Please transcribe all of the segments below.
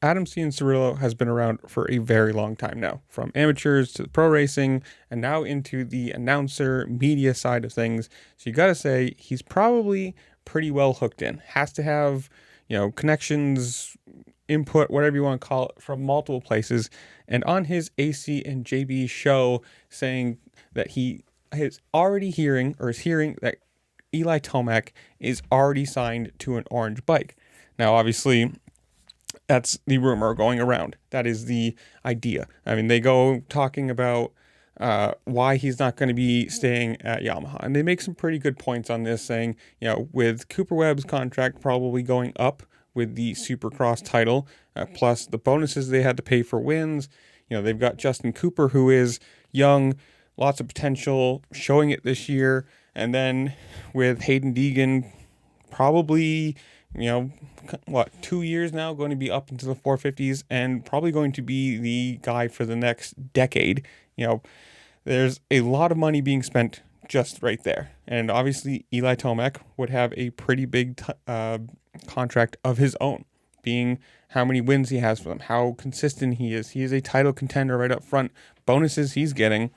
Adam Cianciarulo has been around for a very long time now, from amateurs to pro racing and now into the announcer media side of things. So you got to say he's probably pretty well hooked in. Has to have, connections, input, whatever you want to call it, from multiple places. And on his AC and JB show, saying that he is already hearing that Eli Tomac is already signed to an orange bike. Now, obviously, that's the rumor going around. That is the idea. I mean, they go talking about why he's not going to be staying at Yamaha. And they make some pretty good points on this, saying, with Cooper Webb's contract probably going up with the Supercross title, plus the bonuses they had to pay for wins, they've got Justin Cooper, who is young, lots of potential, showing it this year. And then with Hayden Deegan, probably 2 years now, going to be up into the 450s and probably going to be the guy for the next decade. There's a lot of money being spent just right there. And obviously Eli Tomac would have a pretty big contract of his own, being how many wins he has for them, how consistent he is. He is a title contender right up front. Bonuses he's getting,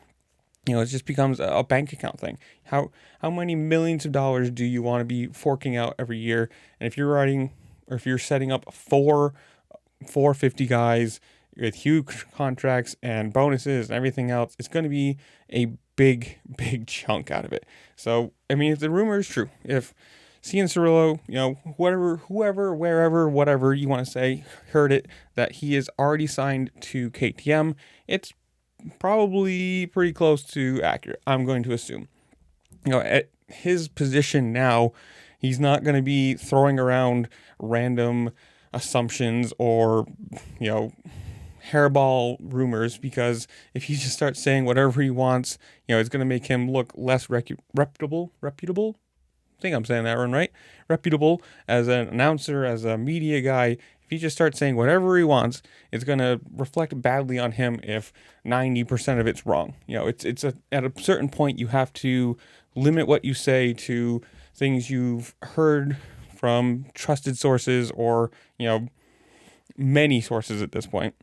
it just becomes a bank account thing. How many millions of dollars do you want to be forking out every year? And if you're setting up 450 guys with huge contracts and bonuses and everything else, it's going to be a big chunk out of it. So, I mean, if the rumor is true, if Cianciarulo, whoever, wherever, whatever you want to say, heard it, that he is already signed to KTM, it's probably pretty close to accurate, I'm going to assume. At his position now, he's not going to be throwing around random assumptions or, hairball rumors, because if he just starts saying whatever he wants, it's going to make him look less reputable. I think I'm saying that one right. Reputable as an announcer, as a media guy. If he just starts saying whatever he wants, it's going to reflect badly on him if 90% of it's wrong. It's at a certain point you have to limit what you say to things you've heard from trusted sources or, many sources at this point.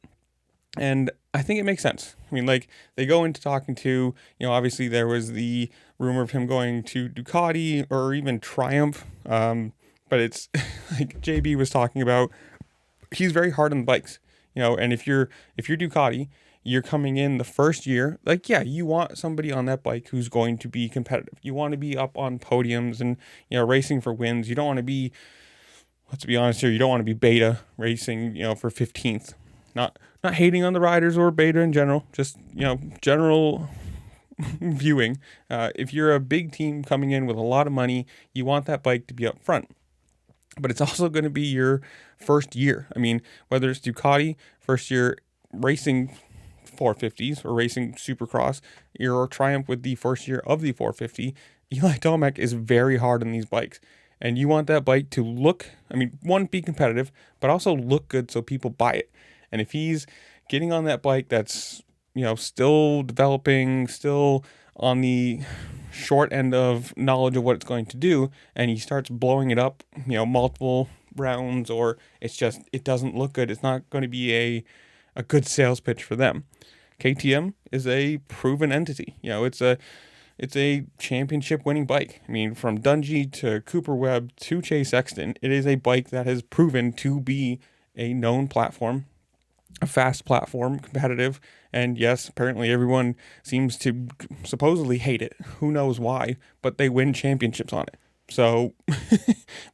And I think it makes sense. I mean, they go into talking to, obviously there was the rumor of him going to Ducati or even Triumph. But it's like JB was talking about, he's very hard on the bikes, and if you're Ducati, you're coming in the first year, you want somebody on that bike who's going to be competitive. You want to be up on podiums and, racing for wins. You don't want to be, let's be honest here, you don't want to be beta racing, for 15th. Not hating on the riders or beta in general, just, general viewing. If you're a big team coming in with a lot of money, you want that bike to be up front. But it's also going to be your first year. I mean, whether it's Ducati, first year racing 450s or racing Supercross, or Triumph with the first year of the 450, Eli Tomac is very hard on these bikes. And you want that bike to look, one, be competitive, but also look good so people buy it. And if he's getting on that bike that's, still developing, still on the short end of knowledge of what it's going to do, and he starts blowing it up, multiple rounds, or it doesn't look good, it's not going to be a good sales pitch for them. KTM is a proven entity. It's a championship winning bike. From Dungey to Cooper Webb to Chase Sexton, it is a bike that has proven to be a known platform, a fast platform, competitive, and yes, apparently everyone seems to supposedly hate it. Who knows why, but they win championships on it. So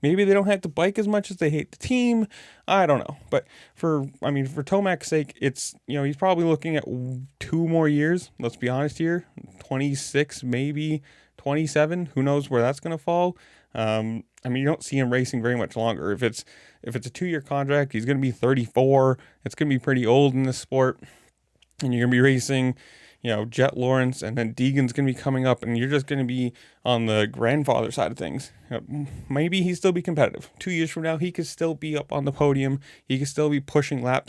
maybe they don't hate the bike as much as they hate the team. I don't know. But for Tomac's sake, it's, he's probably looking at 2 more years. Let's be honest here. 26, maybe 27. Who knows where that's going to fall. You don't see him racing very much longer. If it's a 2-year contract, he's going to be 34. It's going to be pretty old in this sport. And you're going to be racing, Jet Lawrence, and then Deegan's going to be coming up, and you're just going to be on the grandfather side of things. Maybe he'd still be competitive. 2 years from now, he could still be up on the podium. He could still be pushing lap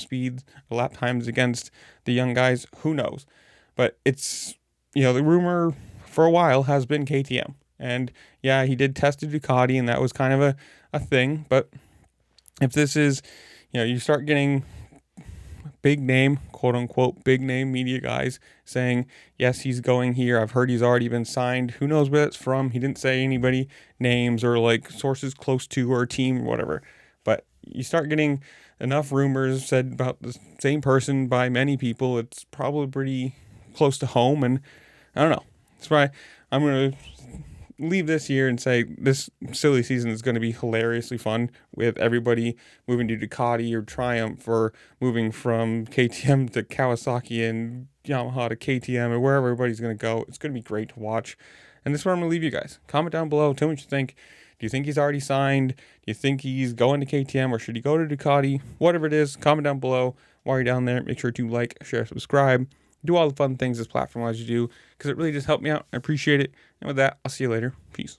times against the young guys. Who knows? But it's, the rumor for a while has been KTM. And yeah, he did test a Ducati, and that was kind of a thing. But if this is, you start getting big name, quote unquote, big name media guys saying, yes, he's going here. I've heard he's already been signed. Who knows where it's from? He didn't say anybody names or like sources close to or a team or whatever. But you start getting enough rumors said about the same person by many people, it's probably pretty close to home. And I don't know. That's why I'm going to leave this here and say this silly season is going to be hilariously fun with everybody moving to Ducati or Triumph, or moving from KTM to Kawasaki and Yamaha to KTM, or wherever everybody's going to go. It's going to be great to watch. And this is where I'm going to leave you guys. Comment down below. Tell me what you think. Do you think he's already signed? Do you think he's going to KTM, or should he go to Ducati? Whatever it is, comment down below. While you're down there, make sure to like, share, subscribe. Do all the fun things this platform allows you to do, because it really just helped me out. I appreciate it. And with that, I'll see you later. Peace.